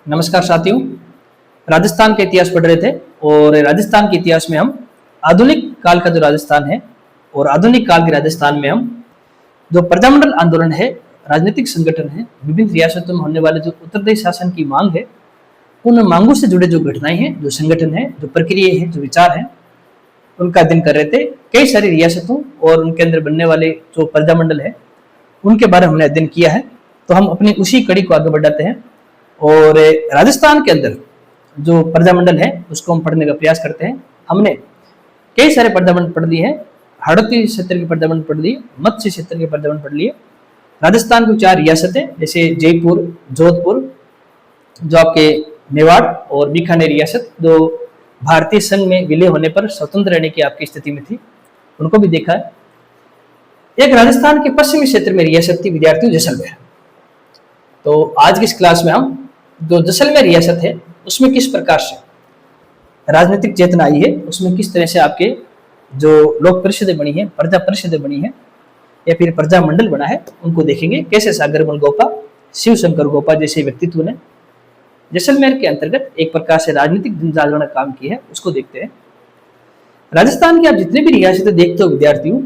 नमस्कार साथियों। राजस्थान का इतिहास पढ़ रहे थे और राजस्थान के इतिहास में हम आधुनिक काल का जो राजस्थान है और आधुनिक काल के राजस्थान में हम जो प्रजामंडल आंदोलन है, राजनीतिक संगठन है, विभिन्न रियासतों में होने वाले जो उत्तरदायी शासन की मांग है, उन मांगों से जुड़े जो घटनाएं हैं, जो संगठन है, जो प्रक्रिया है, जो विचार है, उनका अध्ययन कर रहे थे। कई सारी रियासतों और उनके अंदर बनने वाले जो प्रजामंडल है उनके बारे में हमने अध्ययन किया है। तो हम अपनी उसी कड़ी को आगे बढ़ाते हैं और राजस्थान के अंदर जो प्रजामंडल है उसको हम पढ़ने का प्रयास करते हैं। हमने कई सारे प्रजामंडल पढ़ लिए हैं। हाड़ौती क्षेत्र के प्रजामंडल पढ़ लिए, मत्स्य क्षेत्र के प्रजामंडल पढ़ लिए। राजस्थान की 4 रियासतें जैसे जयपुर, जोधपुर, जो आपके मेवाड़ और बीकानेर रियासत जो भारतीय संघ में विलय होने पर स्वतंत्र रहने की आपकी स्थिति में थी, उनको भी देखा है। एक राजस्थान के पश्चिमी क्षेत्र में रियासत थी विद्यार्थियों जैसलमेर। तो आज की इस क्लास में हम जो जैसलमेर रियासत है उसमें किस प्रकार से राजनीतिक चेतना आई है, उसमें किस तरह से आपके जो लोक परिषदें बनी है, प्रजा परिषदें बनी है या फिर प्रजा मंडल बना है, उनको देखेंगे। कैसे सागरमल गोपा, शिव शंकर गोपा जैसे व्यक्तित्व ने जैसलमेर के अंतर्गत एक प्रकार से राजनीतिक जनजागरण का काम किया है, उसको देखते हैं। राजस्थान की आप जितने भी रियासतें देखते हो विद्यार्थियों,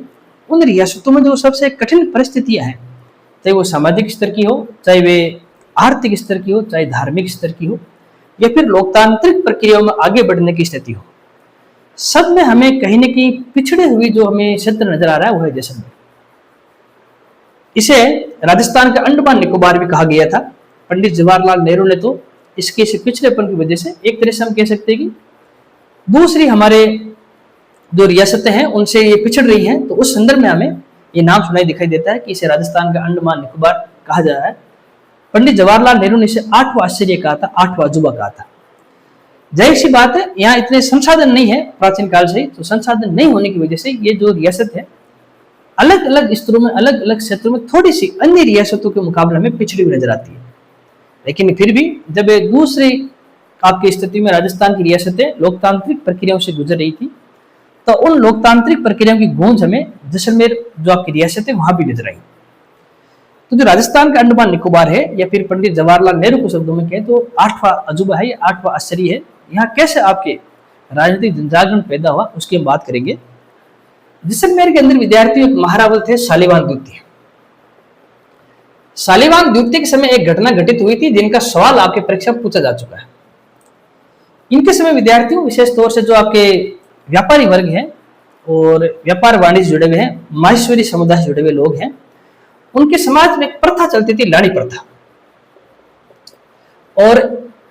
उन रियासतों में जो सबसे कठिन परिस्थितियां हैं, चाहे वो सामाजिक स्तर की हो, चाहे वे आर्थिक स्तर की हो, चाहे धार्मिक स्तर की हो या फिर लोकतांत्रिक प्रक्रियाओं में आगे बढ़ने की स्थिति हो, सब में हमें कहीं न कहीं पिछड़े हुई जो हमें क्षेत्र नजर आ रहा है वो है जैसलमेर। इसे राजस्थान का अंडमान निकोबार भी कहा गया था। पंडित जवाहरलाल नेहरू ने तो इसके पिछड़ेपन की वजह से एक तरह से हम कह सकते हैं कि दूसरी हमारे जो रियासतें हैं उनसे ये पिछड़ रही हैं, तो उस संदर्भ में हमें ये नाम सुनाई दिखाई देता है कि इसे राजस्थान का अंडमान निकोबार कहा जा रहा है। पंडित जवाहरलाल नेहरू ने इसे 8वां आश्चर्य कहा था, 8वां अजूबा कहा था। जाहिर सी बात है, यहाँ इतने संसाधन नहीं है प्राचीन काल से ही, तो संसाधन नहीं होने की वजह से ये जो रियासत है अलग अलग स्तरों में, अलग अलग क्षेत्रों में थोड़ी सी अन्य रियासतों के मुकाबले में पिछड़ी हुई नजर आती है। लेकिन फिर भी जब दूसरी आपकी स्थिति में राजस्थान की रियासतें लोकतांत्रिक प्रक्रियाओं से गुजर रही थी, तो उन लोकतांत्रिक प्रक्रियाओं की गूंज हमें जैसलमेर जो आपकी रियासत है वहां भी नजर आई। तो जो राजस्थान का अंडमान निकोबार है या फिर पंडित जवाहरलाल नेहरू के शब्दों में कहें तो 8वां अजूबा है, 8वां आश्चर्य है। यहाँ कैसे आपके राजनीतिक जनजागरण पैदा हुआ उसकी हम बात करेंगे। जैसलमेर के अंदर विद्यार्थी एक महारावल थे शालिवाहन द्वितीय। शालिवाहन द्वितीय के समय एक घटना घटित हुई थी जिनका सवाल आपके परीक्षा में पूछा जा चुका है। इनके समय विद्यार्थियों, विशेष तौर से जो आपके व्यापारी वर्ग हैं और व्यापार वाणिज्य जुड़े हुए हैं, माहेश्वरी समुदाय से जुड़े हुए लोग हैं, उनके समाज में एक प्रथा चलती थी, लाड़ी प्रथा। और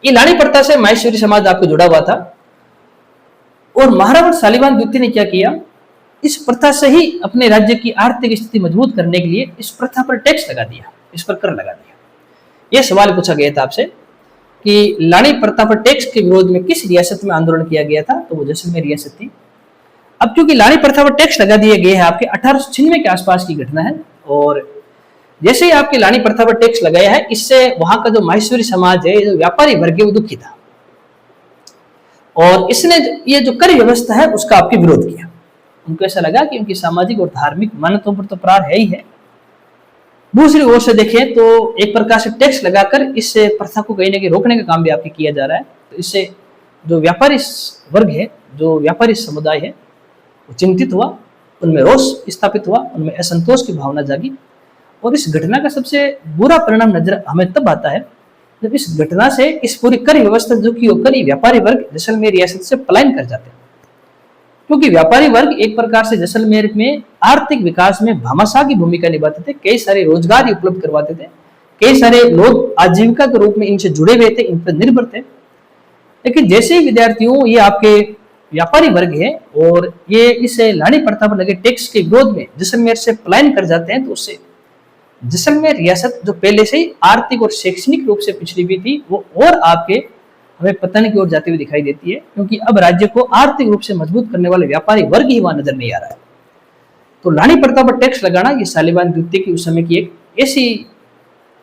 ये लाड़ी प्रथा से माहेश्वरी समाज आपको जुड़ा हुआ था। और महारावल शालिवाहन द्वितीय ने क्या किया, इस प्रथा से ही अपने राज्य की आर्थिक स्थिति मजबूत करने के लिए इस प्रथा पर टैक्स लगा दिया, इस पर कर लगा दिया। यह सवाल पूछा गया था आपसे कि लाड़ी प्रथा पर टैक्स के विरोध में किस रियासत में आंदोलन किया गया था, तो वो जैसलमेर रियासत थी। अब क्योंकि लाड़ी प्रथा पर टैक्स लगा दिए गए हैं, आपके 1896 के आसपास की घटना है। और जैसे ही आपकी लाड़ी प्रथा पर टैक्स लगाया है, इससे वहां का जो माहेश्वरी समाज है, जो व्यापारी वर्ग है, वो दुखी था और इसने ये जो कर व्यवस्था है उसका आपके विरोध किया। उनको ऐसा लगा कि उनकी सामाजिक और धार्मिक मान्यताओं पर तो प्रहार है ही है। दूसरी ओर से देखें तो एक प्रकार से टैक्स लगाकर इस प्रथा को कहीं ना कहीं रोकने का काम भी आपके किया जा रहा है। तो इससे जो व्यापारी वर्ग है, जो व्यापारी समुदाय है, वो चिंतित हुआ, उनमें रोष स्थापित हुआ, उनमें असंतोष की भावना जागी। और इस घटना का सबसे बुरा परिणाम नजर हमें तब आता है जब इस घटना से इस पूरी कर व्यवस्था जो की होकर व्यापारी वर्ग जैसलमेर रियासत से पलायन कर जाते हैं। क्योंकि व्यापारी वर्ग एक प्रकार से जैसलमेर में आर्थिक विकास में भामाशाह की भूमिका निभाते थे, कई सारे रोजगार उपलब्ध करवाते थे, कई सारे लोग आजीविका के रूप में इनसे जुड़े हुए थे, इन पर निर्भर थे। लेकिन जैसे ही विद्यार्थियों ये आपके व्यापारी वर्ग है और ये इस लाड़ी प्रथा पर लगे टैक्स के विरोध में जैसलमेर से पलायन कर जाते हैं, तो उससे जैसलमेर रियासत जो पहले से ही आर्थिक और शैक्षणिक रूप से पिछड़ी हुई थी, वो और आपके हमें पतन की ओर जाती हुई दिखाई देती है। क्योंकि अब राज्य को आर्थिक रूप से मजबूत करने वाले व्यापारी वर्ग ही वहां नजर नहीं आ रहा है। तो लाड़ी प्रथा पर टैक्स लगाना ये शालिवाहन द्वितीय की उस समय की एक ऐसी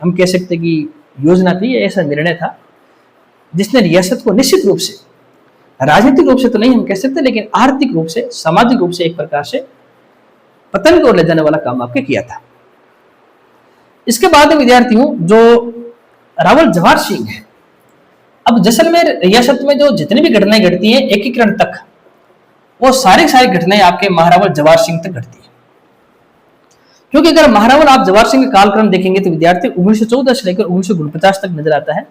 हम कह सकते कि योजना थी, ऐसा निर्णय था जिसने रियासत को निश्चित रूप से, राजनीतिक रूप से तो नहीं हम कह सकते, लेकिन आर्थिक रूप से, सामाजिक रूप से एक प्रकार से पतन की ओर ले जाने वाला काम आपके किया था। इसके बाद विद्यार्थियों जो रावल जवाहर सिंह है, अब जैसलमेर रियासत में जो जितनी भी घटनाएं घटती हैं एकीकरण तक, वो सारी सारी घटनाएं आपके महारावल जवाहर सिंह तक घटती है। क्योंकि अगर महारावल आप जवाहर सिंह का कालक्रम देखेंगे तो विद्यार्थी 1914 से लेकर 1949 तक नजर आता है,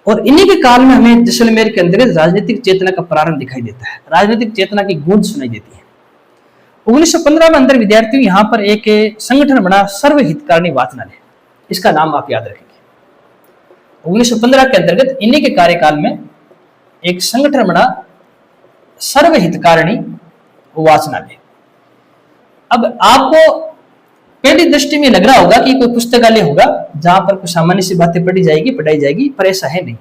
और इन्हीं के काल में हमें जैसलमेर के अंतर्गत राजनीतिक चेतना का प्रारंभ दिखाई देता है, राजनीतिक चेतना की गूंज सुनाई देती है। 1915 में अंदर विद्यार्थियों यहाँ पर एक संगठन बना सर्वहितकारिणी वाचनालय, इसका नाम आप याद रखेंगे। 1915 के अंतर्गत इन्हीं के कार्यकाल में एक संगठन बना सर्वहितकारिणी वाचनालय। अब आपको पहली दृष्टि में लग रहा होगा कि कोई पुस्तकालय होगा जहां पर कुछ सामान्य सी बातें पढ़ी जाएगी, पढ़ाई जाएगी, पर ऐसा है नहीं।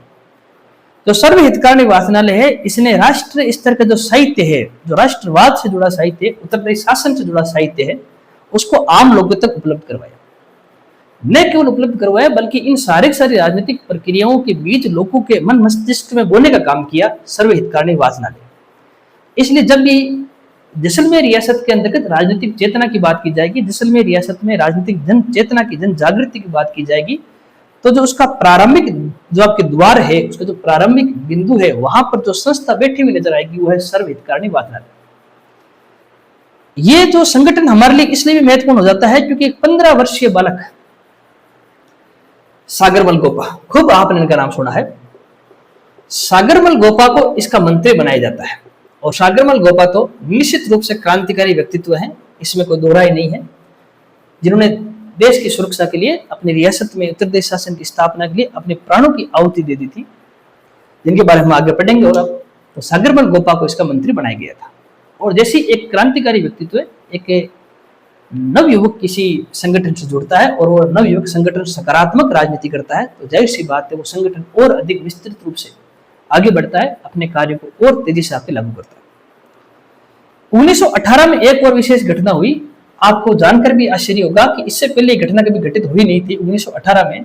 जो सर्वहितकारिणी वाचनालय है, इसने राष्ट्र स्तर का जो साहित्य है, जो राष्ट्रवाद से जुड़ा साहित्य है, उत्तरदायी शासन से जुड़ा साहित्य है, उसको आम लोगों तक उपलब्ध करवाया। न केवल उपलब्ध करवाया बल्कि इन सारी राजनीतिक प्रक्रियाओं के बीच लोगों के मन मस्तिष्क में बोने का काम किया सर्वहितकारिणी वाचनालय। इसलिए जब भी जैसलमेर रियासत के अंतर्गत राजनीतिक चेतना की बात की जाएगी, जैसलमेर रियासत में राजनीतिक जन चेतना की, जन जागृति की बात की जाएगी, तो जो उसका प्रारंभिक जो आपके द्वार है, उसका जो प्रारंभिक बिंदु है, वहां पर जो संस्था बैठी हुई नजर आएगी वो है सर्वहितकारिणी वाचनालय। ये जो संगठन हमारे लिए इसलिए भी महत्वपूर्ण हो जाता है क्योंकि एक 15 वर्षीय बालक सागरमल गोपा, खूब आपने इनका नाम सुना है, सागरमल गोपा को इसका मंत्री बनाया जाता है। और सागरमल गोपा तो निश्चित रूप से क्रांतिकारी व्यक्तित्व है, इसमें कोई दोहराई नहीं है, जिन्होंने देश की सुरक्षा के लिए, अपनी रियासत में उत्तरदेश शासन की स्थापना के लिए अपने प्राणों की आहुति दे दी थी, जिनके बारे में हम आगे पढ़ेंगे। और अब तो सागरमल गोपा को इसका मंत्री बनाया गया था। और जैसी एक क्रांतिकारी व्यक्तित्व है, एक नवयुवक किसी संगठन से जुड़ता है और वो नवयुवक संगठन सकारात्मक राजनीति करता है, तो जाहिर सी बात है वो संगठन और अधिक विस्तृत रूप से आगे बढ़ता है, अपने कार्यों को और तेजी से आगे लागू करता है। 1918 में एक और विशेष घटना हुई, आपको जानकर भी आश्चर्य होगा कि इससे पहले घटना कभी घटित हुई नहीं थी। 1918 में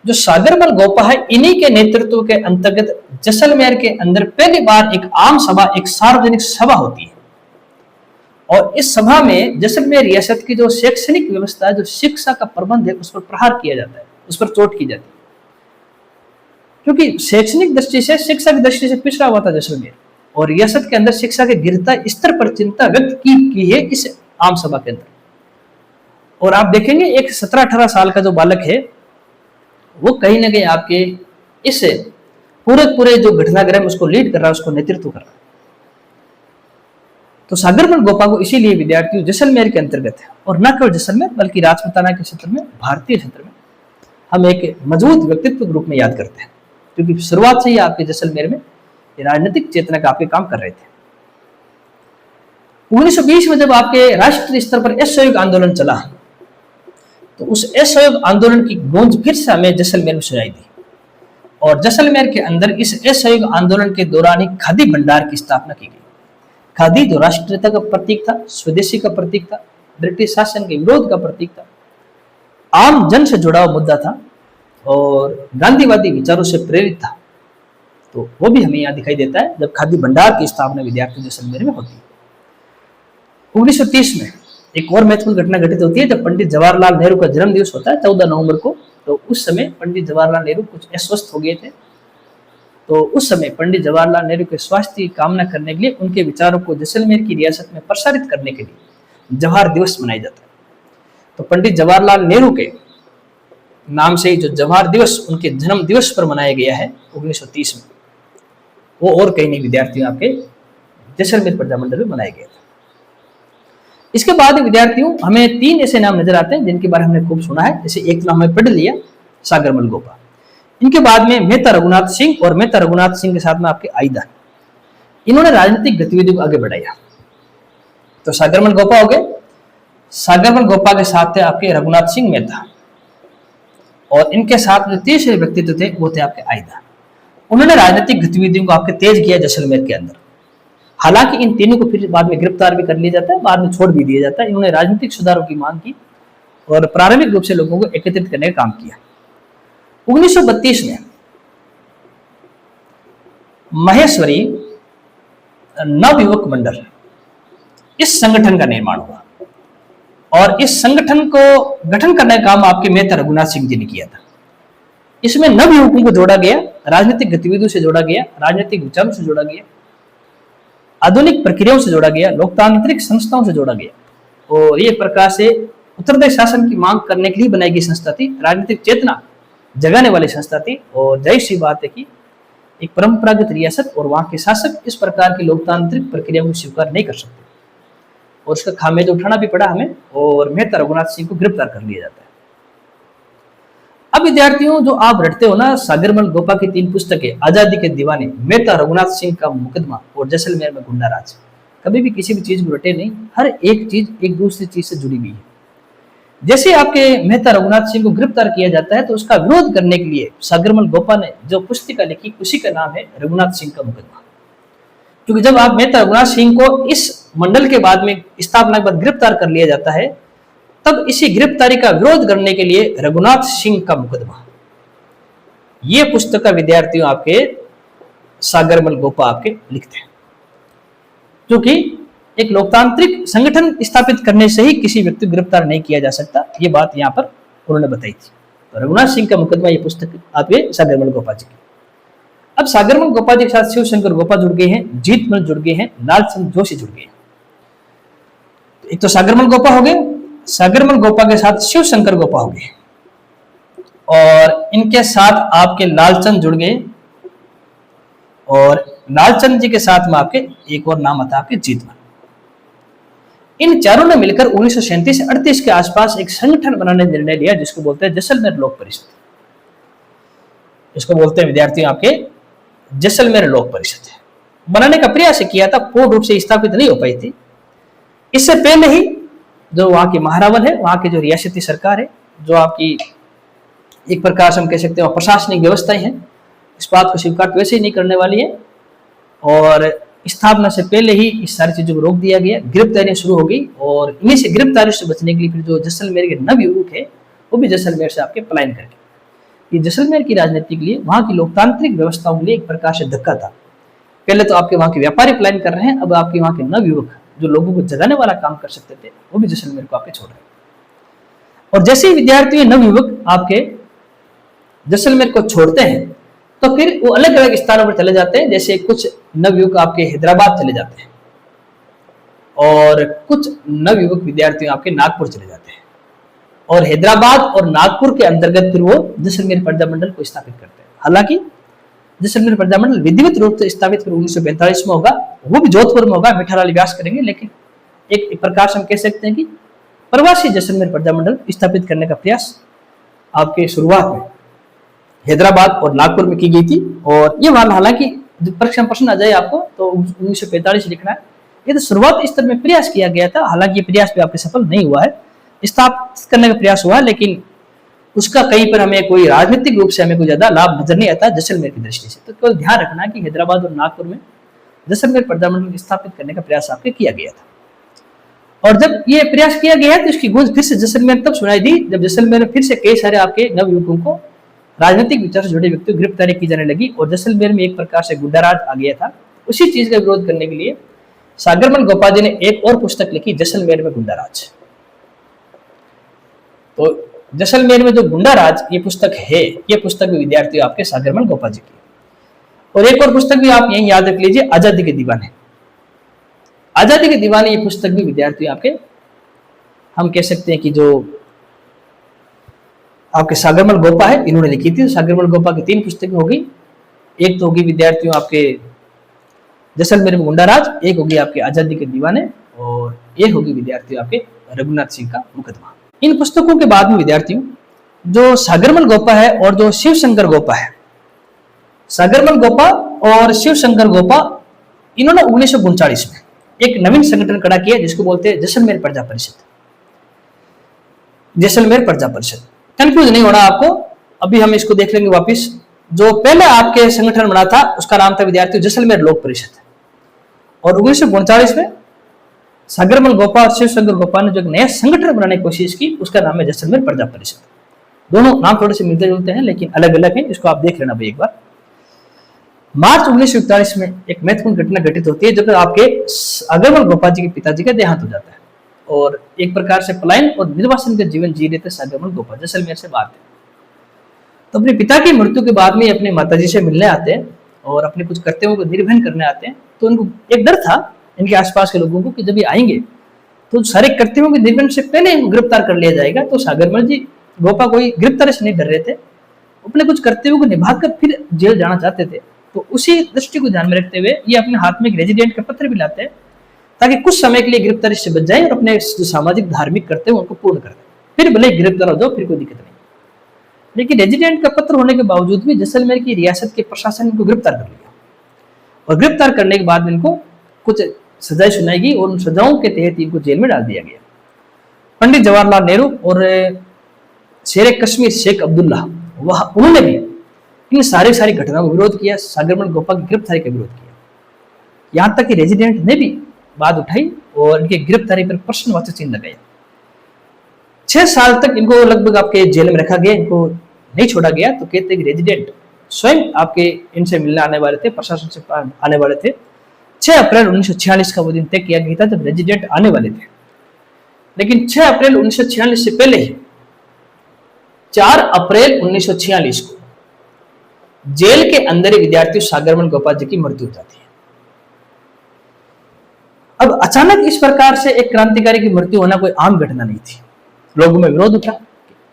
जो सागरमल गोपा है, इन्हीं के नेतृत्व के अंतर्गत जैसलमेर के अंदर पहली बार एक आम सभा, एक सार्वजनिक सभा होती है। और इस सभा में जैसलमेर रियासत की जो शैक्षणिक व्यवस्था, जो शिक्षा का प्रबंध है, उस पर प्रहार किया जाता है, उस पर चोट की जाती है। क्योंकि शैक्षणिक दृष्टि से, शिक्षा की दृष्टि से पिछड़ा हुआ था जैसलमेर, और रियासत के अंदर शिक्षा के गिरता स्तर पर चिंता व्यक्त की है इस आम सभा के अंदर। और आप देखेंगे एक 17-18 साल का जो बालक है, वो कहीं ना कहीं आपके इस पूरे जो घटनाक्रम उसको लीड कर रहा है, उसको नेतृत्व कर रहा है। तो सागरमल गोपा को इसीलिए विद्यार्थियों जैसलमेर के अंतर्गत है, और न केवल जैसलमेर बल्कि राजपूताना के क्षेत्र में, भारतीय क्षेत्र में हम एक मजबूत व्यक्तित्व के रूप में याद करते हैं, क्योंकि शुरुआत से ही आपके जैसलमेर में राजनीतिक चेतना का आपके काम कर रहे थे। 1920 में जब आपके राष्ट्रीय स्तर पर असहयोग आंदोलन चला, तो उस असहयोग आंदोलन की गूंज फिर से हमें जैसलमेर में सुनाई दी। और जैसलमेर के अंदर इस असहयोग आंदोलन के दौरान ही खादी भंडार की स्थापना की गई। खादी जो राष्ट्रीयता का प्रतीक था, स्वदेशी का प्रतीक था, ब्रिटिश शासन के विरोध का प्रतीक था, आम जन से जुड़ा हुआ मुद्दा था और गांधीवादी विचारों से प्रेरित था। तो वो भी हमें यहाँ दिखाई देता है जब खादी भंडार की स्थापना विद्यार्थी जैसलमेर में होती है। 1930 में एक और महत्वपूर्ण घटना घटित होती है, जब पंडित जवाहरलाल नेहरू का जन्म दिवस होता है 14 नवंबर को। तो उस समय पंडित जवाहरलाल नेहरू कुछ अस्वस्थ हो गए थे, तो उस समय पंडित जवाहरलाल नेहरू के स्वास्थ्य की कामना करने के लिए, उनके विचारों को जैसलमेर की रियासत में प्रसारित करने के लिए जवाहर दिवस मनाया जाता है। तो पंडित जवाहरलाल नेहरू के नाम से ही जो जवाहर दिवस उनके जन्म दिवस पर मनाया गया है 1930 में, वो और कहीं नहीं विद्यार्थियों आपके जैसलमेर प्रजामंडल में मनाया गया था। इसके बाद विद्यार्थियों हमें 3 ऐसे नाम नजर आते हैं जिनके बारे में हमने खूब सुना है। जैसे एक नाम हमें पढ़ लिया, सागरमल गोपा। इनके बाद में मेहता रघुनाथ सिंह, और मेहता रघुनाथ सिंह के साथ में आपके आइदा। इन्होंने राजनीतिक गतिविधियों को आगे बढ़ाया। तो सागरमल गोपा हो गए, सागरमल गोपा के साथ थे आपके रघुनाथ सिंह मेहता, और इनके साथ जो तीसरे व्यक्तित्व थे वो थे आपके आइदा। उन्होंने राजनीतिक गतिविधियों को आपके तेज किया जैसलमेर के अंदर। हालांकि इन तीनों को फिर बाद में गिरफ्तार भी कर लिया जाता है, बाद में छोड़ भी दिया जाता है। इन्होंने राजनीतिक सुधारों की मांग की और प्रारंभिक रूप से लोगों को एकत्रित करने का काम किया। 1932 में महेश्वरी नवयुवक मंडल, इस संगठन का निर्माण हुआ, और इस संगठन को गठन करने का काम आपके मेहता रघुनाथ सिंह जी ने किया था। इसमें नवयुवकों को जोड़ा गया, राजनीतिक गतिविधियों से जोड़ा गया, राजनीतिक विचारों से जोड़ा गया, आधुनिक प्रक्रियाओं से जोड़ा गया, लोकतांत्रिक संस्थाओं से जोड़ा गया। और ये प्रकार से उत्तरदायी शासन की मांग करने के लिए बनाई गई संस्था थी, राजनीतिक चेतना जगाने वाली संस्था थी। और जाहिर सी बात है कि एक परंपरागत रियासत और वहां के शासक इस प्रकार की लोकतांत्रिक प्रक्रियाओं को स्वीकार नहीं कर सकते, और उसका खामियाजा उठाना भी पड़ा हमें, और मेहता रघुनाथ सिंह को गिरफ्तार कर लिया जाता है। अब विद्यार्थियों, जो आप रटते हो ना सागरमल गोपा की 3 पुस्तकें, आजादी के दीवाने, मेहता रघुनाथ सिंह का मुकदमा और जैसलमेर में गुंडा राज, कभी भी किसी भी चीज को रटे नहीं, हर एक चीज एक दूसरी चीज से जुड़ी हुई है। जैसे आपके मेहता रघुनाथ सिंह को गिरफ्तार किया जाता है तो उसका विरोध करने के लिए सागरमल गोपा ने जो पुस्तिका लिखी उसी का नाम है रघुनाथ सिंह का मुकदमा। क्योंकि जब आप मेहता रघुनाथ सिंह को इस मंडल के बाद में स्थापना के बाद गिरफ्तार कर लिया जाता है, तब इसी गिरफ्तारी का विरोध करने के लिए रघुनाथ सिंह का मुकदमा, ये पुस्तक का विद्यार्थियों आपके सागरमल गोपा आपके लिखते हैं। क्योंकि एक लोकतांत्रिक संगठन स्थापित करने से ही किसी व्यक्ति को गिरफ्तार नहीं किया जा सकता, ये बात यहां पर उन्होंने बताई थी। तो रघुनाथ सिंह का मुकदमा ये पुस्तक आपके सागरमल गोपा जी की। अब सागरमल गोपा जी के साथ शिवशंकर गोपा जुड़ गए हैं, जीतमल जुड़ गए हैं, लालचंद जोशी जुड़ गए हैं। एक तो सागरमल गोपा हो गए, सागरमल गोपा के साथ शिवशंकर गोपा हो गए, और इनके साथ आपके लालचंद जुड़ गए, और लालचंद जी के साथ में आपके एक और नाम आता आपके जीतमल। इन चारों ने मिलकर 1937-38 के आसपास एक संगठन बनाने का निर्णय लिया, जिसको बोलते हैं जैसलमेर लोक परिषद। इसको बोलते हैं विद्यार्थियों आपके जैसलमेर लोक परिषद। बनाने का प्रयास किया था, पूर्ण रूप से स्थापित नहीं हो पाई थी। इससे पहले ही जो वहां की महारावल है, वहां की जो रियासती सरकार है, जो आपकी एक प्रकार से हम कह सकते हैं प्रशासनिक व्यवस्थाएं हैं, इस बात को स्वीकार वैसे ही नहीं करने वाली है, और स्थापना से पहले ही इस सारी चीजों को रोक दिया गया। गिरफ्तारियां शुरू हो गई, और इन्हीं से गिरफ्तारी से बचने के लिए फिर जो जैसलमेर के नवयुवक है वो भी जैसलमेर से आपके पलायन कर गए। ये जैसलमेर की राजनीति के लिए, वहां की लोकतांत्रिक व्यवस्थाओं के लिए एक प्रकार से धक्का था। पहले तो आपके वहां के व्यापारी पलायन कर रहे हैं, अब आपके वहां के नवयुवक जो लोगों को जगाने वाला काम कर सकते थे वो भी जैसलमेर को आपके छोड़ रहे हैं। और जैसे ही विद्यार्थी नवयुवक आपके जैसलमेर को छोड़ते हैं तो फिर वो अलग अलग स्थानों पर चले जाते हैं। जैसे कुछ नवयुवक आपके हैदराबाद चले जाते हैं, और कुछ नवयुवक विद्यार्थी आपके नागपुर चले जाते हैं, और हैदराबाद और नागपुर के अंतर्गत फिर वो जैसलमेर प्रजामंडल को स्थापित करते हैं। हालांकि जैसलमेर प्रजामंडल विधिवत रूप से स्थापित फिर 1942 में होगा, वो भी जोधपुर में होगा, मिठालाल व्यास करेंगे, लेकिन एक प्रकार से हम कह सकते हैं कि प्रवासी जैसलमेर प्रजामंडल स्थापित करने का प्रयास आपके शुरुआत में हैदराबाद और नागपुर में की गई थी। और ये वाला हालांकि परीक्षा में प्रश्न आ जाए आपको तो 1945 लिखना है, ये तो शुरुआती स्तर में प्रयास किया गया था। हालांकि ये प्रयास भी आपके सफल नहीं हुआ है, स्थापित करने का प्रयास हुआ, लेकिन उसका कहीं पर हमें कोई राजनीतिक रूप से हमें कोई ज्यादा लाभ नजर नहीं आता जैसलमेर की दृष्टि से। तो केवल ध्यान रखना कि हैदराबाद और नागपुर में जैसलमेर प्रजामंडल स्थापित करने का प्रयास आपके किया गया था। और जब ये प्रयास किया गया तो इसकी गूंज फिर से जैसलमेर तब सुनाई दी जब जैसलमेर में फिर से कई सारे आपके नवयुवकों को, राजनीतिक विचार से जुड़े व्यक्तियों को गिरफ्तारी की जाने लगी, और जैसलमेर में एक प्रकार से गुंडाराज आ गया था। उसी चीज का विरोध करने के लिए सागरमल गोपा जी ने एक और पुस्तक लिखी, जैसलमेर में गुंडाराज। तो जैसलमेर में जो गुंडाराज ये पुस्तक है, ये पुस्तक भी विद्यार्थी आपके सागरमल गोपा जी की। और एक और पुस्तक भी आप यही याद रख लीजिए, आजादी के दीवाने। आजादी के दीवाने ये पुस्तक भी विद्यार्थी आपके हम कह सकते हैं कि जो आपके सागरमल गोपा है इन्होंने लिखी थी। सागरमल गोपा की 3 पुस्तकें होगी, एक तो होगी विद्यार्थियों आपके जैसलमेर में गुंडाराज, एक होगी आपके आजादी के दीवाने, और एक होगी विद्यार्थियों आपके रघुनाथ सिंह का मुकदमा। इन पुस्तकों के बाद में विद्यार्थियों जो सागरमल गोपा है और जो शिवशंकर गोपा है, सागरमल गोपा और शिवशंकर गोपा इन्होंने 1939 में एक नवीन संगठन खड़ा किया जिसको बोलते हैं जैसलमेर प्रजा परिषद। जैसलमेर प्रजा परिषद, कंफ्यूज नहीं होना आपको, अभी हम इसको देख लेंगे वापिस। जो पहले आपके संगठन बना था उसका नाम था विद्यार्थियों जैसलमेर लोक परिषद, और 1939 में सागरमल गोपा और शिवशंकर गोपा ने जो एक नया संगठन बनाने की कोशिश की उसका नाम है जैसलमेर प्रजा परिषद। दोनों नाम थोड़े से मिलते जुलते हैं लेकिन अलग अलग हैं, इसको आप देख लेना भाई एक बार। मार्च 1941 में एक महत्वपूर्ण घटना घटित होती है जब आपके सागरमल गोपा जी के पिताजी का देहांत हो जाता है, और एक प्रकार से पलायन और निर्वासन का जीवन जी रहे थे सागरमल गोपा, जैसलमेर से बाहर थे। तो अपने पिता की मृत्यु के बाद में अपने माताजी से मिलने आते हैं और अपने कुछ कर्तव्यों को निर्वहन करने आते हैं। तो उनको एक डर था इनके आसपास के लोगों को कि जब ये आएंगे तो सारे कर्तव्यों के निर्वहन से पहले इनको गिरफ्तार कर लिया जाएगा। तो सागरमल जी गोपा कोई गिरफ्तारी से नहीं डर रहे थे, अपने कुछ कर्तव्यों को निभाकर फिर जेल जाना चाहते थे। तो उसी दृष्टि को ध्यान में रखते हुए ये अपने हाथ में एक रेजिडेंट का पत्र भी लाते हैं ताकि कुछ समय के लिए गिरफ्तारी से बच जाए और अपने जो सामाजिक धार्मिक कर्तव्य उनको पूर्ण कर दें। फिर भले गिरफ्तार हो जाओ, फिर कोई दिक्कत नहीं। लेकिन रेजिडेंट का पत्र होने के बावजूद भी जैसलमेर की रियासत के प्रशासन इनको गिरफ्तार कर लिया और गिरफ्तार करने के बाद इनको कुछ सजाएं सुनाई गई और उन सजाओं के तहत इनको जेल में डाल दिया गया। पंडित जवाहरलाल नेहरू और शेर कश्मीर शेख अब्दुल्ला वह उन्होंने भी इन सारी घटनाओं का विरोध किया, सागरमल गोपा की गिरफ्तारी का विरोध किया। यहां तक कि रेजिडेंट ने भी बात उठाई और इनकी गिरफ्तारी पर प्रश्नवाचक चिन्ह लगाया। 6 साल तक इनको लगभग आपके जेल में रखा गया, इनको नहीं छोड़ा गया। तो कहते हैं कि रेजिडेंट स्वयं आपके इनसे मिलने आने वाले थे, प्रशासन से आने वाले थे। 6 अप्रैल 1946 का वो दिन तय किया गया था जब रेजिडेंट आने वाले थे। लेकिन 6 अप्रैल 1946 से पहले ही 4 अप्रैल 1946 को जेल के अंदर ही विद्यार्थी सागरमल गोपाल जी की मृत्यु हो जाती है। अब अचानक इस प्रकार से एक क्रांतिकारी की मृत्यु होना कोई आम घटना नहीं थी। लोगों में विरोध उठा,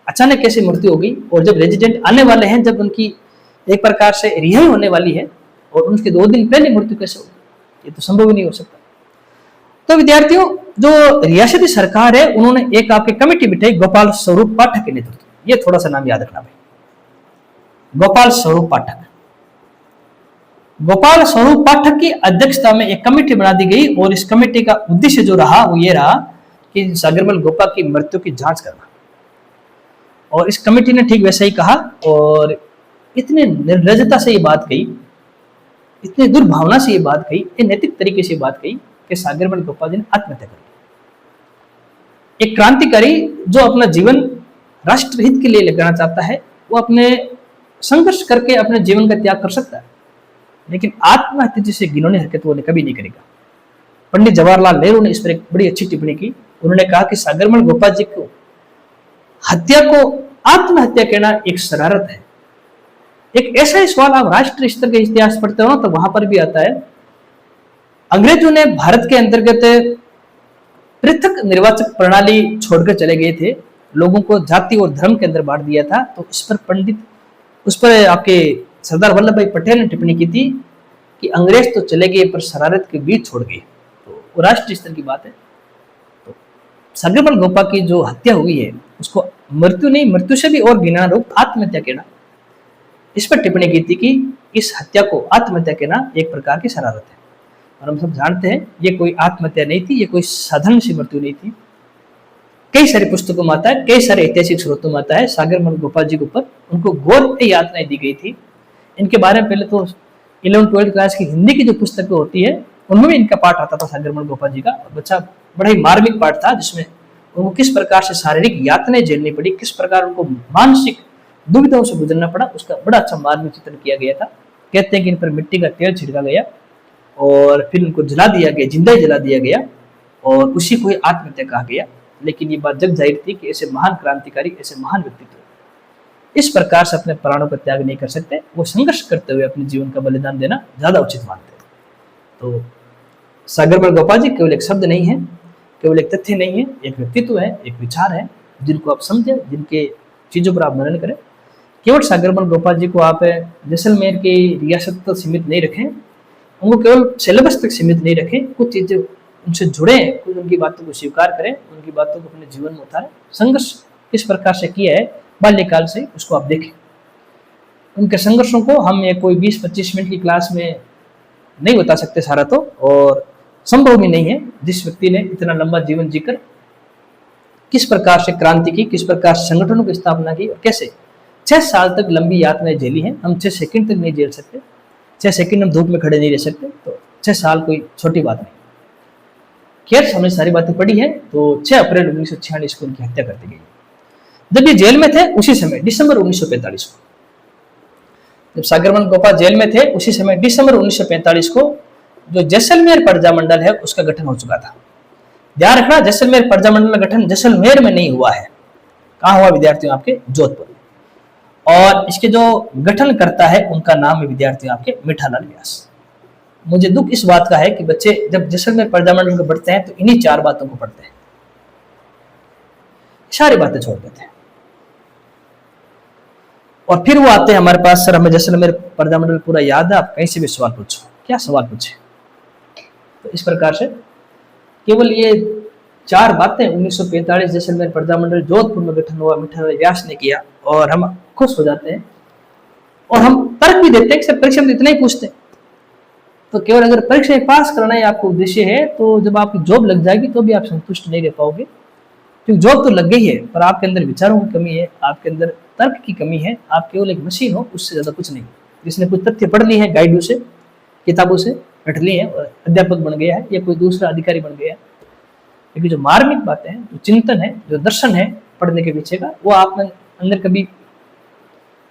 अचानक कैसे मृत्यु हो गई, और जब रेजिडेंट आने वाले हैं, जब उनकी एक प्रकार से रिहाई होने वाली है और उनके 2 दिन पहले मृत्यु कैसे होगी, ये तो संभव ही नहीं हो सकता। तो विद्यार्थियों, जो रियासती सरकार है उन्होंने एक आपकी कमेटी बिठाई गोपाल स्वरूप पाठक के नेतृत्व। ये थोड़ा सा नाम याद रखना भाई, गोपाल स्वरूप पाठक। गोपाल स्वरूप पाठक की अध्यक्षता में एक कमेटी बना दी गई और इस कमेटी का उद्देश्य जो रहा वो ये रहा कि सागरमल गोपा की मृत्यु की जांच करना। और इस कमेटी ने ठीक वैसा ही कहा और इतने निर्लजता से ये बात कही, इतनी दुर्भावना से ये बात कही, इतने नैतिक तरीके से बात कही कि सागरमल गोपाल जी ने आत्महत्या कर ली। एक क्रांतिकारी जो अपना जीवन राष्ट्रहित के लिए लगाना चाहता है वो अपने संघर्ष करके अपने जीवन का त्याग कर सकता है, लेकिन आत्महत्या जैसे घिनौनी हरकत वो कभी नहीं करेगा। पंडित जवाहरलाल नेहरू ने इस पर एक बड़ी अच्छी टिप्पणी की। उन्होंने कहा कि सागरमल गोपाल जी को हत्या को आत्महत्या कहना एक शरारत है। एक ऐसा ही सवाल आप राष्ट्रीय स्तर के इतिहास पढ़ते हो ना तो वहां पर भी आता है। अंग्रेजों ने भारत के अंतर्गत पृथक निर्वाचक प्रणाली छोड़कर चले गए थे, लोगों को जाति और धर्म के अंदर बांट दिया था। तो उस पर आपके सरदार वल्लभ भाई पटेल ने टिप्पणी की थी कि अंग्रेज तो चले गए पर शरारत के बीच छोड़ गए। तो वो राष्ट्रीय स्तर की बात है। तो सागरमल गोपा की जो हत्या हुई है उसको मृत्यु नहीं, मृत्यु से भी और घृणा रूप आत्महत्या कहना, इस पर टिप्पणी की थी कि इस हत्या को आत्महत्या कहना एक प्रकार की शरारत है। और हम सब जानते हैं ये कोई आत्महत्या नहीं थी, ये कोई साधारण सी मृत्यु नहीं थी। कई सारी पुस्तकों में आता है, कई सारे ऐतिहासिक स्रोतों में आता है सागरमल गोपाल जी के ऊपर उनको घोर यातनाएं दी गई थी। इनके बारे में पहले तो 11वीं-12वीं क्लास की हिंदी की जो पुस्तकें होती है उनमें भी इनका पाठ आता था सागरमल गोपाल जी का। बच्चा बड़ा ही मार्मिक पाठ था जिसमें उनको किस प्रकार से शारीरिक यातनाएं झेलनी पड़ी, किस प्रकार उनको मानसिक दुविधाओं से गुजरना पड़ा, उसका बड़ा अच्छा मार्मिक चित्रण किया गया था। कहते हैं कि इन पर मिट्टी का तेल छिड़का गया और फिर उनको जला दिया गया, जिंदा ही जला दिया गया और उसी को ही आत्महत्या कहा गया। लेकिन ये बात जग जाहिर थी कि ऐसे महान क्रांतिकारी, ऐसे महान व्यक्तित्व इस प्रकार से अपने प्राणों का त्याग नहीं कर सकते। वो संघर्ष करते हुए अपने जीवन का बलिदान देना ज्यादा उचित मानते हैं। तो सागरमल गोपाल जी केवल एक शब्द नहीं है, केवल एक तथ्य नहीं है, एक व्यक्तित्व है, एक विचार है जिनको आप समझे, जिनके चीजों पर आप मनन करें। केवल सागरमल गोपाल जी को आप जैसलमेर की रियासत तक सीमित नहीं रखें, उनको केवल सिलेबस तक सीमित नहीं रखें, कुछ चीजें उनसे जुड़े, कुछ उनकी बातों को स्वीकार करें, उनकी बातों को अपने जीवन में उतारें। संघर्ष किस प्रकार से किया है बाल्यकाल से उसको आप देखें। उनके संघर्षों को हम ये कोई 20-25 मिनट की क्लास में नहीं बता सकते सारा तो, और संभव भी नहीं है। जिस व्यक्ति ने इतना लंबा जीवन जीकर किस प्रकार से क्रांति की, किस प्रकार से संगठनों की स्थापना की और कैसे 6 साल तक लंबी यातनाएं झेली हैं। हम 6 सेकंड तक नहीं झेल सकते, 6 सेकंड हम धूप में खड़े नहीं रह सकते। तो 6 साल कोई छोटी बात नहीं। खैर हमने सारी बातें पढ़ी है। तो 6 अप्रैल 1946 को उनकी हत्या कर दी गई। जब ये जेल में थे उसी समय दिसंबर 1945 को, जब सागरमल गोपाल जेल में थे उसी समय दिसंबर 1945 को जो जैसलमेर प्रजा मंडल है उसका गठन हो चुका था। ध्यान रखना, जैसलमेर प्रजा मंडल का गठन जैसलमेर में नहीं हुआ है। कहाँ हुआ विद्यार्थियों? आपके जोधपुर में। और इसके जो गठन करता है उनका नाम है विद्यार्थी आपके मीठालाल व्यास। मुझे दुख इस बात का है कि बच्चे जब जैसलमेर प्रजामंडल को पढ़ते हैं तो इन्हीं 4 बातों को पढ़ते हैं, सारी बातें छोड़ देते हैं और फिर वो आते हैं हमारे पास, सर हमें जैसलमेर प्रजामंडल पूरा याद है, आप कहीं से भी सवाल पूछो। क्या सवाल पूछे? तो इस प्रकार से केवल ये 4 बातें 1945 जैसलमेर प्रजामंडल जोधपुर में गठन हुआ, मीठालाल व्यास ने किया, और हम खुश हो जाते हैं और हम तर्क भी देते हैं कि सर परीक्षा में इतना ही पूछते हैं। तो केवल अगर परीक्षा पास करना ही आपका उद्देश्य है तो जब आपकी जॉब लग जाएगी तो भी आप संतुष्ट नहीं रह पाओगे, क्योंकि जॉब तो लग गई है पर आपके अंदर विचारों की कमी है, आपके अंदर तर्क की कमी है, आप केवल एक मशीन हो, उससे ज्यादा कुछ नहीं। जिसने कुछ तथ्य पढ़ ली है गाइडों से, किताबों से पढ़ ली है और अध्यापक बन गया है या कोई दूसरा अधिकारी बन गया है, क्योंकि जो मार्मिक बातें हैं, जो चिंतन है, जो दर्शन है पढ़ने के पीछे का, वो आप अंदर कभी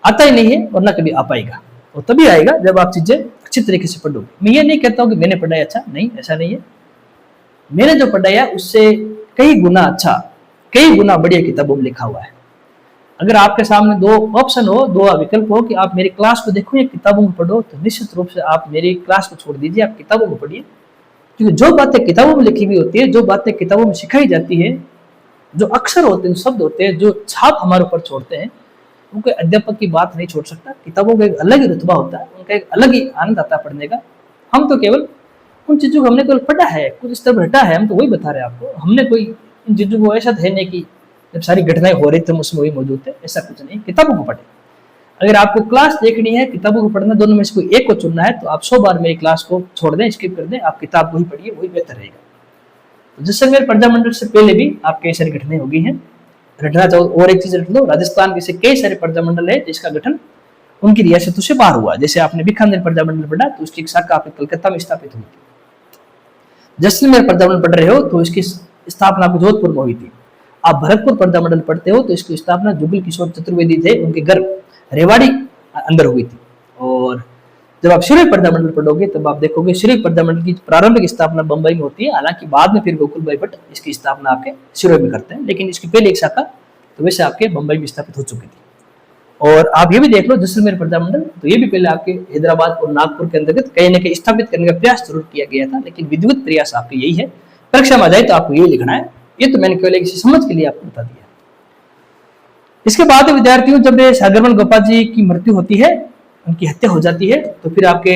आता ही नहीं है और ना कभी आ पाएगा। वो तभी आएगा जब आप चीजें अच्छी तरीके से पढ़ोगे। मैं ये नहीं कहता हूँ कि मैंने पढ़ाया अच्छा, नहीं, ऐसा नहीं है। मैंने जो पढ़ाया उससे कई गुना अच्छा, कई गुना बढ़िया किताबों में लिखा हुआ है। अगर आपके सामने 2 ऑप्शन हो, 2 विकल्प हो कि आप मेरी क्लास को देखो या किताबों में पढ़ो, तो निश्चित रूप से आप मेरी क्लास को छोड़ दीजिए, आप किताबों में पढ़िए। क्योंकि जो बातें किताबों में लिखी हुई होती है, जो बातें किताबों में सिखाई जाती है, जो अक्षर होते हैं, शब्द होते हैं, जो छाप हमारे ऊपर छोड़ते हैं, उनके अध्यापक की बात नहीं छोड़ सकता। किताबों का एक अलग ही रुतबा होता है, उनका एक अलग ही आनंद आता है पढ़ने का। हम तो केवल उन चीजों को हमने केवल पढ़ा है, कुछ स्तर हटा है, हम तो वही बता रहे हैं आपको। हमने कोई इन चीजों को ऐसा है नहीं कि जब सारी घटनाएं हो रही थी हम उसमें वही मौजूद थे, ऐसा कुछ नहीं। किताबों को पढ़े। अगर आपको क्लास देखनी है, किताबों को पढ़ना, दोनों में से कोई एक को चुनना है, तो आप 100 बार मेरी क्लास को छोड़ दें, स्किप कर दें, आप किताब को ही पढ़िए, वही बेहतर रहेगा। तो जैसलमेर प्रजामंडल से पहले भी आपके कई सारी घटनाएं होगी हैं। रटना चाहो और एक चीज रट लो, राजस्थान के से कई सारे प्रजामंडल है जिसका गठन उनकी रियासतों से बाहर हुआ। जैसे आपने बीकानेर प्रजामंडल पढ़ा तो उसकी एक शाखा आपने कलकत्ता में स्थापित हुई थी। जैसलमेर प्रजामंडल पढ़ रहे हो तो इसकी स्थापना आपको जोधपुर में हुई थी। आप भरतपुर प्रजामंडल पढ़ते हो तो इसकी स्थापना जुगल किशोर चतुर्वेदी थे, उनके घर रेवाड़ी अंदर हुई थी। और जब आप शिरोई प्रजामंडल पढ़ोगे तब आप देखोगे शिरोई प्रजामंडल की प्रारंभिक स्थापना बंबई में होती है, हालांकि बाद में फिर गोकुल भाई भट्ट इसकी स्थापना आपके शिरोई में करते हैं, लेकिन इसकी पहली एक शाखा तो वैसे आपके बंबई में स्थापित हो चुकी थी। और आप ये भी देख लो जैसलमेर प्रजामंडल, तो ये भी पहले आपके हैदराबाद और नागपुर के अंतर्गत कहीं न कहीं स्थापित करने का प्रयास जरूर किया गया था, लेकिन विधिवत प्रयास आपके यही है। परीक्षा में आ जाए तो आपको यही लिखना है। ये तो मैंने केवल किसी समझ के लिए आपको बता दिया। इसके बाद विद्यार्थियों जब सागरवन गोपाल जी की मृत्यु होती है, उनकी हत्या हो जाती है, तो फिर आपके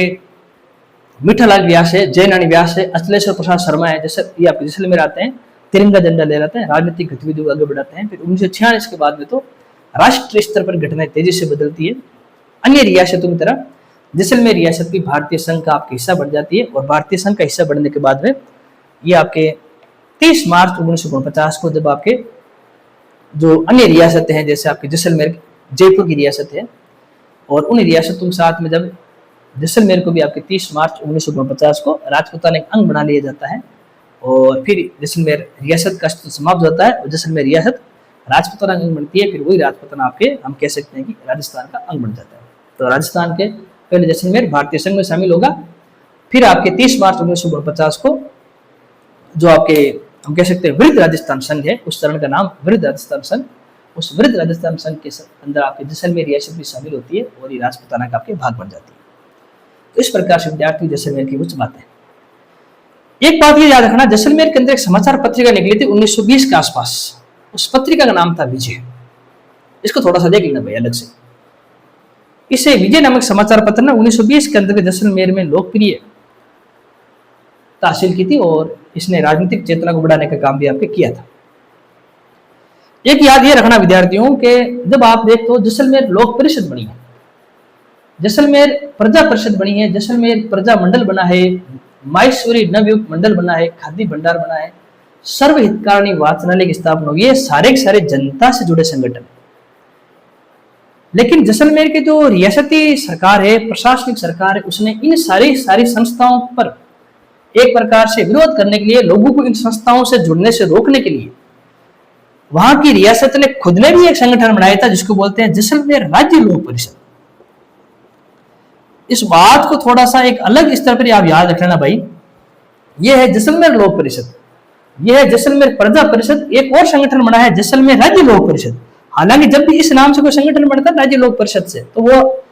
मीठालाल व्यास है, जयनानी व्यास है, अचलेश्वर प्रसाद शर्मा है, जैसे ये आपके जैसलमेर आते हैं, तिरंगा झंडा ले जाते हैं, राजनीतिक गतिविधियों को आगे बढ़ाते हैं। फिर 1946 के बाद में तो राष्ट्रीय स्तर पर घटनाएं तेजी से बदलती है। अन्य रियासतों की तरह जैसलमेर रियासत भी भारतीय संघ का आपका हिस्सा बढ़ जाती है, और भारतीय संघ का हिस्सा बढ़ने के बाद में ये आपके 30 मार्च 1949 को जब आपके जो अन्य रियासतें हैं, जैसे आपके जैसलमेर जयपुर की रियासत है, और उन रियासतों के साथ में जब जैसलमेर को भी आपके 30 मार्च 1949 को राजपूताना एक अंग बना लिया जाता है, और फिर जैसलमेर रियासत का समाप्त होता है और जैसलमेर रियासत राजपूताना अंग बनती है। फिर वही राजपूताना आपके हम कह सकते हैं कि राजस्थान का अंग बन जाता है। तो राजस्थान के पहले जैसलमेर भारतीय संघ में शामिल होगा। फिर आपके 30 मार्च 1949 को जो आपके हम कह सकते हैं वृद्ध राजस्थान संघ है, उस चरण का नाम वृद्ध राजस्थान संघ, उस वृद्ध राजस्थान संघ के अंदर आपके जैसलमेर रियासत भी शामिल होती है और ये राजपूताना का आपके भाग बन जाती है। तो इस प्रकार से विद्यार्थी जैसलमेर की कुछ बातें। एक बात ये याद रखना, जैसलमेर के अंदर एक समाचार पत्रिका निकली थी 1920 के आसपास। उस पत्रिका का नाम था विजय। इसको थोड़ा सा देख लेना भाई अलग से। इसे विजय नामक समाचार पत्र ने 1920 के अंदर जैसलमेर में लोकप्रिय हासिल की थी, और इसने राजनीतिक चेतना को बढ़ाने का काम भी आपके किया था। एक याद ये रखना विद्यार्थियों के जब आप देखते हो जैसलमेर लोक परिषद बनी है, जैसलमेर प्रजा परिषद बनी है, जैसलमेर प्रजा मंडल बना है, माहेश्वरी नवयुक्त मंडल बना है, खादी भंडार बना है, सर्व हितकारिणी वाचनालय की स्थापना हुई है, सारे के सारे जनता से जुड़े संगठन। लेकिन जैसलमेर के जो रियासती सरकार है, प्रशासनिक सरकार है, उसने इन सारी संस्थाओं पर एक प्रकार से विरोध करने के लिए, लोगों को इन संस्थाओं से जुड़ने से रोकने के लिए वहां की रियासत ने खुद ने भी एक संगठन बनाया था जिसको बोलते हैं जैसलमेर राज्य लोक परिषद। इस बात को थोड़ा सा एक अलग स्तर पर आप याद रखना भाई। यह है जैसलमेर लोक परिषद, यह है जैसलमेर प्रजा परिषद। एक और संगठन बना है जैसलमेर राज्य लोक परिषद। हालांकि जब भी इस नाम से कोई संगठन बनता है राज्य लोक परिषद से, तो वो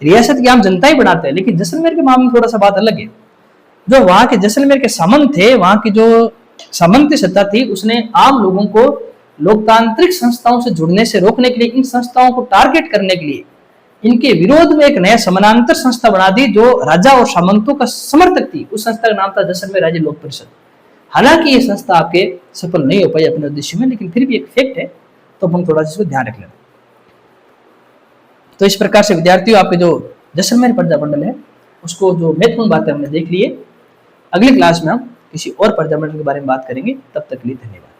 रियासत की आम जनता ही बनाते हैं। लेकिन जैसलमेर के मामले में थोड़ा सा बात अलग है। जो वहां के जैसलमेर के सामंत थे, वहां की जो सामंती सत्ता थी, उसने आम लोगों को लोकतांत्रिक संस्थाओं से जुड़ने से रोकने के लिए, इन संस्थाओं को टारगेट करने के लिए इनके विरोध में एक नया समानांतर संस्था बना दी जो राजा और सामंतों का समर्थक थी। उस संस्था का नाम था जैसलमेर राज्य लोक परिषद। हालांकि ये संस्था आपके सफल नहीं हो पाई अपने उद्देश्य में, लेकिन फिर भी एक फैक्ट है, तो हम थोड़ा सा इसको ध्यान रख लेना। तो इस प्रकार से विद्यार्थियों, आपके जो जैसलमेर प्रजामंडल है उसको जो महत्वपूर्ण बातें हमने देख ली है। अगली क्लास में हम किसी और प्रजामंडल के बारे में बात करेंगे। तब तक के लिए धन्यवाद।